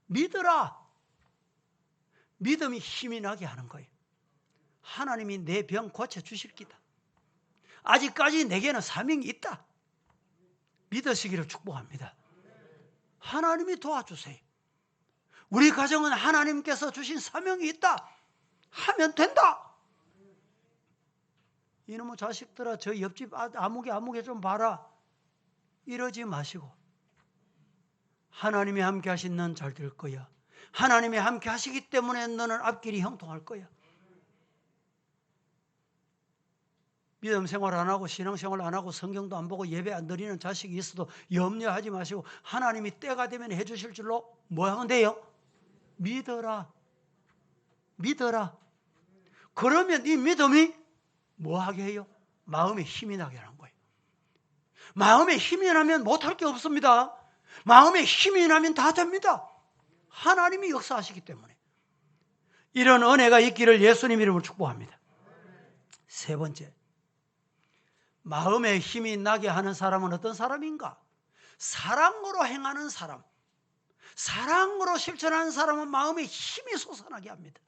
믿어라. 믿음이 힘이 나게 하는 거예요. 하나님이 내 병 고쳐주실 기다. 아직까지 내게는 사명이 있다. 믿으시기를 축복합니다. 하나님이 도와주세요. 우리 가정은 하나님께서 주신 사명이 있다. 하면 된다. 이놈의 자식들아, 저 옆집 아무개 좀 봐라. 이러지 마시고, 하나님이 함께 하신 넌 잘 될 거야. 하나님이 함께 하시기 때문에 너는 앞길이 형통할 거야. 믿음 생활 안 하고 신앙 생활 안 하고 성경도 안 보고 예배 안 드리는 자식이 있어도 염려하지 마시고, 하나님이 때가 되면 해주실 줄로 뭐 하면 돼요? 믿어라. 그러면 이 믿음이 뭐 하게 해요? 마음에 힘이 나게 하는 거예요. 마음에 힘이 나면 못할 게 없습니다. 마음에 힘이 나면 다 됩니다. 하나님이 역사하시기 때문에. 이런 은혜가 있기를 예수님 이름으로 축복합니다. 세 번째, 마음에 힘이 나게 하는 사람은 어떤 사람인가? 사랑으로 행하는 사람. 사랑으로 실천하는 사람은 마음에 힘이 솟아나게 합니다.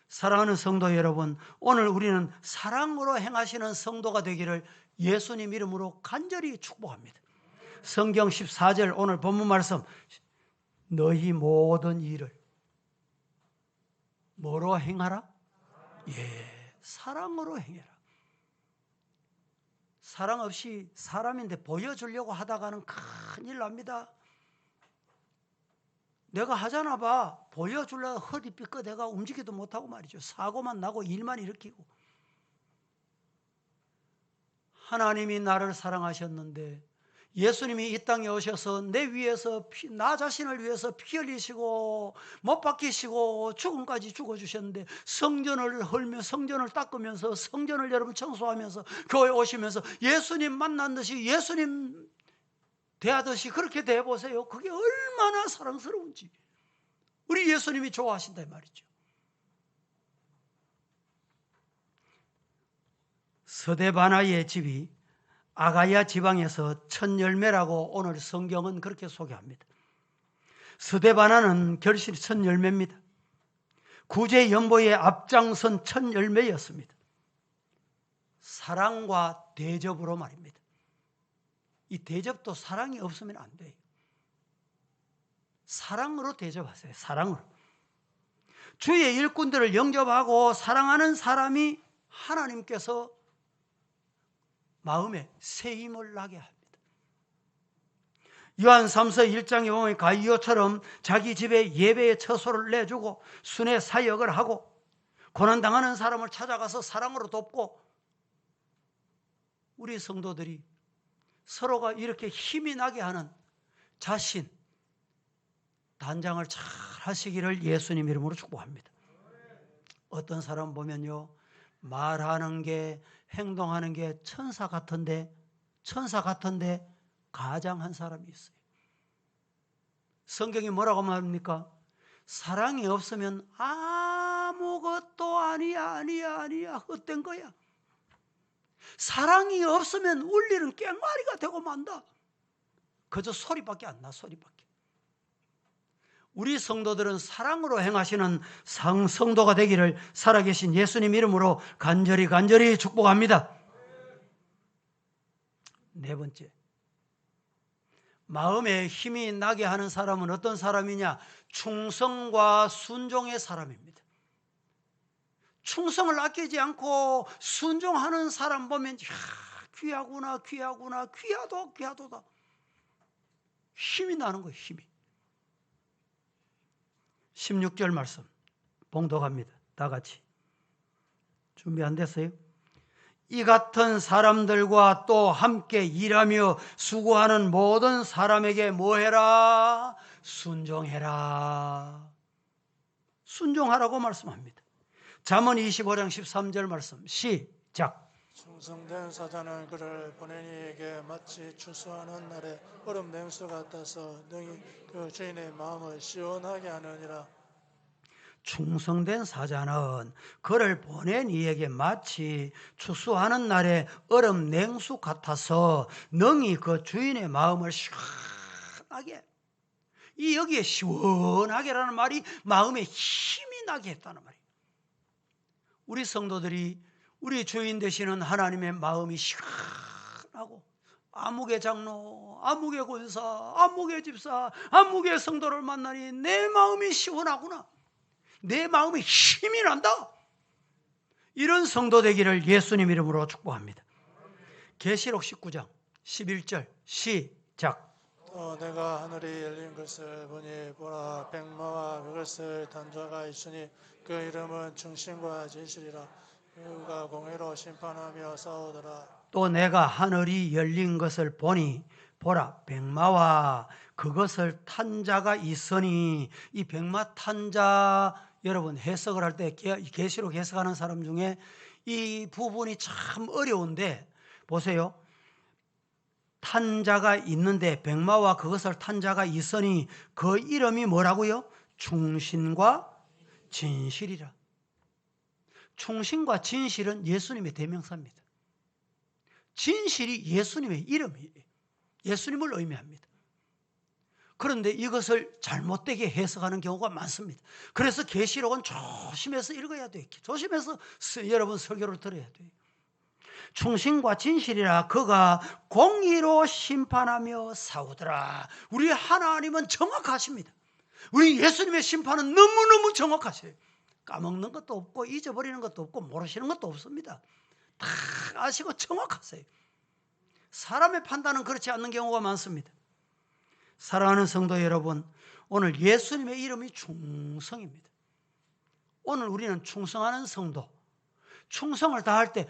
사랑하는 성도 여러분, 오늘 우리는 사랑으로 행하시는 성도가 되기를 예수님 이름으로 간절히 축복합니다. 성경 14절 오늘 본문 말씀, 너희 모든 일을 뭐로 행하라? 사랑으로 행해라. 사랑 없이 사람인데 보여주려고 하다가는 큰일 납니다. 내가 하잖아 봐. 보여주려고 허리 삐끗 내가 움직이도 못하고 말이죠. 사고만 나고 일만 일으키고. 하나님이 나를 사랑하셨는데 예수님이 이 땅에 오셔서 내 위해서 나 자신을 위해서 피 흘리시고 못 박히시고 죽음까지 죽어주셨는데, 성전을 헐며 성전을 닦으면서 성전을 여러분 청소하면서 교회 오시면서 예수님 만난 듯이 예수님 대하듯이 그렇게 대해보세요. 그게 얼마나 사랑스러운지. 우리 예수님이 좋아하신다 이 말이죠. 스데바나의 집이 아가야 지방에서 첫 열매라고 오늘 성경은 그렇게 소개합니다. 스데바나는 결실이 첫 열매입니다. 구제 연보의 앞장선 첫 열매였습니다. 사랑과 대접으로 말입니다. 이 대접도 사랑이 없으면 안 돼요. 사랑으로 대접하세요. 사랑으로. 주의 일꾼들을 영접하고 사랑하는 사람이 하나님께서 마음에 새 힘을 나게 합니다. 요한 3서 1장에 보면 가이오처럼 자기 집에 예배의 처소를 내주고 순회 사역을 하고 고난당하는 사람을 찾아가서 사랑으로 돕고, 우리 성도들이 서로가 이렇게 힘이 나게 하는 자신, 단장을 잘 하시기를 예수님 이름으로 축복합니다. 어떤 사람 보면요, 말하는 게 행동하는 게 천사 같은데 가장한 사람이 있어요. 성경이 뭐라고 말합니까? 사랑이 없으면 아무것도 아니야 헛된 거야. 사랑이 없으면 울리는 깽마리가 되고 만다. 그저 소리밖에 안 나. 소리밖에. 우리 성도들은 사랑으로 행하시는 성도가 되기를 살아계신 예수님 이름으로 간절히 축복합니다. 네 번째, 마음에 힘이 나게 하는 사람은 어떤 사람이냐? 충성과 순종의 사람입니다. 충성을 아끼지 않고 순종하는 사람 보면 귀하구나, 귀하구나, 귀하도다. 힘이 나는 거예요, 힘이. 16절 말씀 봉독합니다. 다 같이. 준비 안 됐어요? 이 같은 사람들과 또 함께 일하며 수고하는 모든 사람에게 뭐 해라? 순종해라. 순종하라고 말씀합니다. 잠언 25장 13절 말씀 시작. 충성된 사자는 그를 보낸 이에게 마치 추수하는 날에 얼음 냉수 같아서 능히 그 주인의 마음을 시원하게 하느니라. 충성된 사자는 그를 보낸 이에게 마치 추수하는 날에 얼음 냉수 같아서 능히 그 주인의 마음을 시원하게, 이 여기에 시원하게라는 말이 마음에 힘이 나게 했다는 말이에요. 우리 성도들이 우리 주인 되시는 하나님의 마음이 시원하고 아무개 장로, 아무개 권사, 아무개 집사, 아무개 성도를 만나니 내 마음이 시원하구나, 내 마음에 힘이 난다, 이런 성도 되기를 예수님 이름으로 축복합니다. 계시록 19장 11절 시작. 또 내가 하늘이 열린 것을 보니 보라, 백마와 그것을 탄 자가 있으니 그 이름은 충신과 진실이라. 그가 공의로 심판하며 싸우더라. 또 내가 하늘이 열린 것을 보니 보라, 백마와 그것을 탄 자가 있으니, 이 백마 탄 자, 여러분 해석을 할 때 계시록 해석하는 사람 중에 이 부분이 참 어려운데 보세요. 탄 자가 있는데 백마와 그것을 탄 자가 있으니 그 이름이 뭐라고요? 충신과 진실이라. 충신과 진실은 예수님의 대명사입니다. 진실이 예수님의 이름이에요. 예수님을 의미합니다. 그런데 이것을 잘못되게 해석하는 경우가 많습니다. 그래서 계시록은 조심해서 읽어야 돼요. 조심해서 여러분 설교를 들어야 돼요. 충신과 진실이라 그가 공의로 심판하며 싸우더라. 우리 하나님은 정확하십니다. 우리 예수님의 심판은 너무너무 정확하세요. 까먹는 것도 없고 잊어버리는 것도 없고 모르시는 것도 없습니다. 다 아시고 정확하세요. 사람의 판단은 그렇지 않는 경우가 많습니다. 사랑하는 성도 여러분, 오늘 예수님의 이름이 충성입니다. 오늘 우리는 충성하는 성도, 충성을 다할 때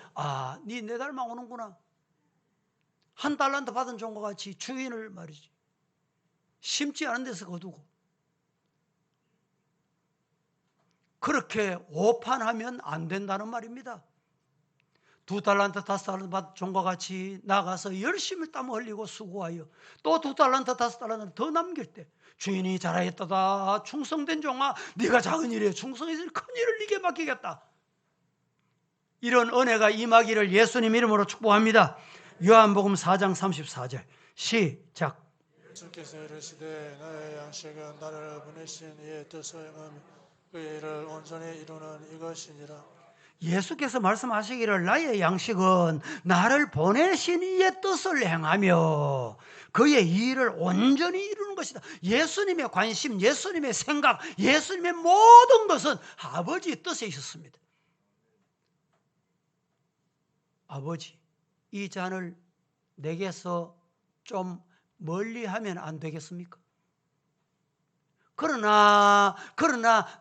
네 내 닮아 오는구나. 한 달란트 받은 종과 같이 주인을 말이지 심지 않은 데서 거두고, 그렇게 오판하면 안 된다는 말입니다. 2달란트 5달란트 받은 종과 같이 나가서 열심히 땀 흘리고 수고하여 또 2달란트 5달란트 더 남길 때 주인이 잘하였다, 충성된 종아, 네가 작은 일에 충성해서 큰 일을 네게 맡기겠다, 이런 은혜가 임하기를 예수님 이름으로 축복합니다. 요한복음 4장 34절 시작. 예수께서 이르시되 나의 양식은 나를 보내신 이의 뜻을 행하며 그 일을 온전히 이루는 이것이니라. 예수께서 말씀하시기를 나의 양식은 나를 보내신 이의 뜻을 행하며 그의 일을 온전히 이루는 것이다. 예수님의 관심, 예수님의 생각, 예수님의 모든 것은 아버지의 뜻에 있었습니다. 아버지, 이 잔을 내게서 좀 멀리 하면 안 되겠습니까? 그러나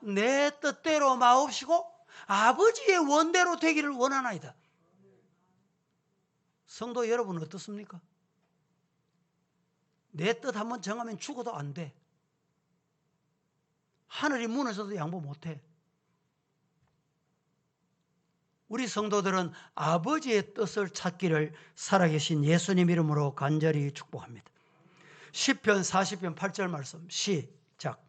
내 뜻대로 마옵시고 아버지의 원대로 되기를 원하나이다. 성도 여러분 어떻습니까? 내 뜻 한번 정하면 죽어도 안 돼. 하늘이 무너져도 양보 못해. 우리 성도들은 아버지의 뜻을 찾기를 살아계신 예수님 이름으로 간절히 축복합니다. 시편 40편 8절 말씀 시작.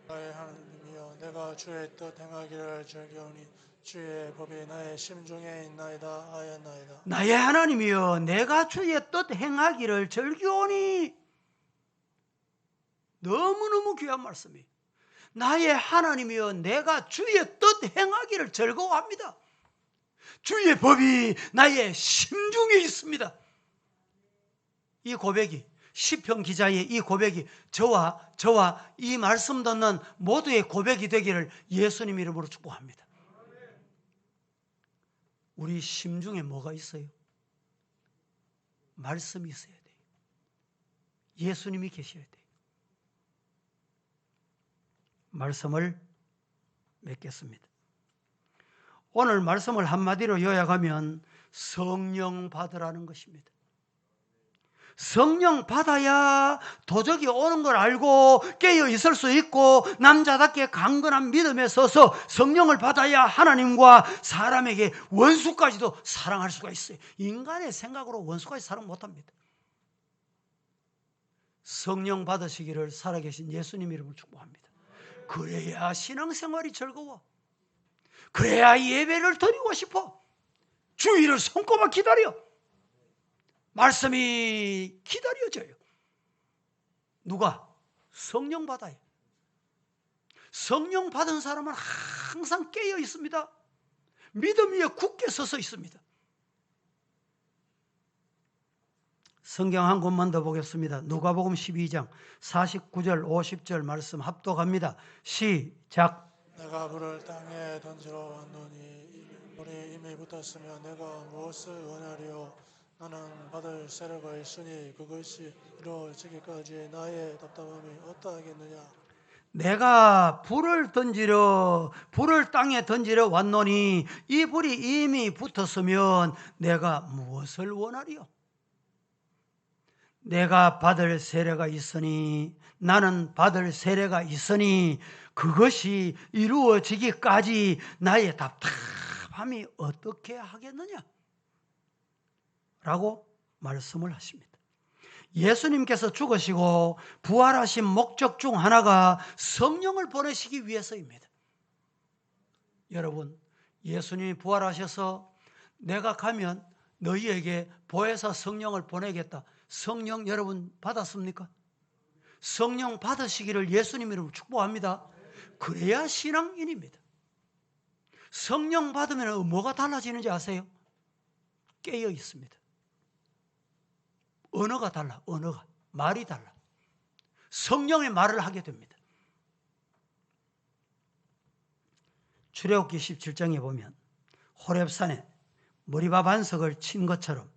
나의 하나님이여, 내가 주의 뜻 행하기를 즐겨오니 주의 법이 나의 심중에 있나이다 하였나이다. 나의 하나님이여, 내가 주의 뜻 행하기를 즐겨오니. 너무너무 귀한 말씀이에요. 나의 하나님이여, 내가 주의 뜻 행하기를 즐거워합니다. 주의 법이 나의 심중에 있습니다. 이 고백이 시편 기자의 이 고백이 저와 이 말씀 듣는 모두의 고백이 되기를 예수님 이름으로 축복합니다. 우리 심중에 뭐가 있어요? 말씀이 있어야 돼요. 예수님이 계셔야 돼요. 말씀을 맺겠습니다. 오늘 말씀을 한마디로 요약하면 성령 받으라는 것입니다. 성령 받아야 도적이 오는 걸 알고 깨어 있을 수 있고 남자답게 강건한 믿음에 서서 성령을 받아야 하나님과 사람에게 원수까지도 사랑할 수가 있어요. 인간의 생각으로 원수까지 사랑 못합니다. 성령 받으시기를 살아계신 예수님 이름으로 축복합니다. 그래야 신앙생활이 즐거워. 그래야 예배를 드리고 싶어. 주일을 손꼽아 기다려. 말씀이 기다려져요. 누가? 성령 받아요. 성령 받은 사람은 항상 깨어 있습니다. 믿음 위에 굳게 서서 있습니다. 성경 한 곳만 더 보겠습니다. 누가복음 12장 49절 50절 말씀 합독합니다. 시작. 내가 불을 땅에 던지러 왔노니 불이 이미 붙었으면 내가 무엇을 원하리요? 나는 받을 세례가 있으니 그것이 이루어지기까지 나의 답답함이 어떠하겠느냐? 내가 불을 땅에 던지러 왔노니 이 불이 이미 붙었으면 내가 무엇을 원하리요? 내가 받을 세례가 있으니 나는 받을 세례가 있으니 그것이 이루어지기까지 나의 답답함이 어떻게 하겠느냐? 라고 말씀을 하십니다. 예수님께서 죽으시고 부활하신 목적 중 하나가 성령을 보내시기 위해서입니다. 여러분, 예수님이 부활하셔서 내가 가면 너희에게 보혜사 성령을 보내겠다. 성령 여러분 받았습니까? 성령 받으시기를 예수님 이름으로 축복합니다. 그래야 신앙인입니다. 성령 받으면 뭐가 달라지는지 아세요? 깨어 있습니다. 언어가 달라. 언어가. 말이 달라. 성령의 말을 하게 됩니다. 출애굽기 17장에 보면 호렙산에 머리바 반석을 친 것처럼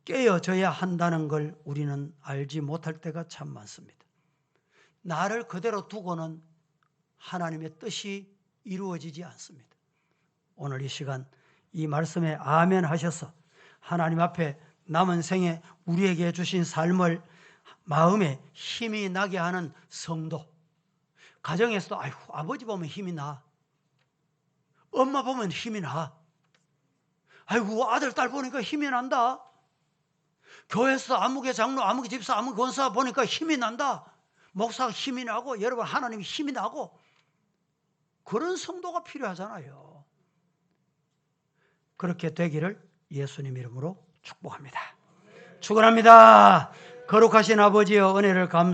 깨어져야 한다는 걸 우리는 알지 못할 때가 참 많습니다. 나를 그대로 두고는 하나님의 뜻이 이루어지지 않습니다. 오늘 이 시간 이 말씀에 아멘 하셔서 하나님 앞에 남은 생에 우리에게 주신 삶을 마음에 힘이 나게 하는 성도, 가정에서도 아버지 보면 힘이 나, 엄마 보면 힘이 나, 아들 딸 보니까 힘이 난다, 교회에서 아무개 장로, 아무개 집사, 아무개 권사 보니까 힘이 난다, 목사가 힘이 나고 여러분 하나님이 힘이 나고, 그런 성도가 필요하잖아요. 그렇게 되기를 예수님 이름으로 축복합니다. 축원합니다. 거룩하신 아버지여, 은혜를 감사합니다.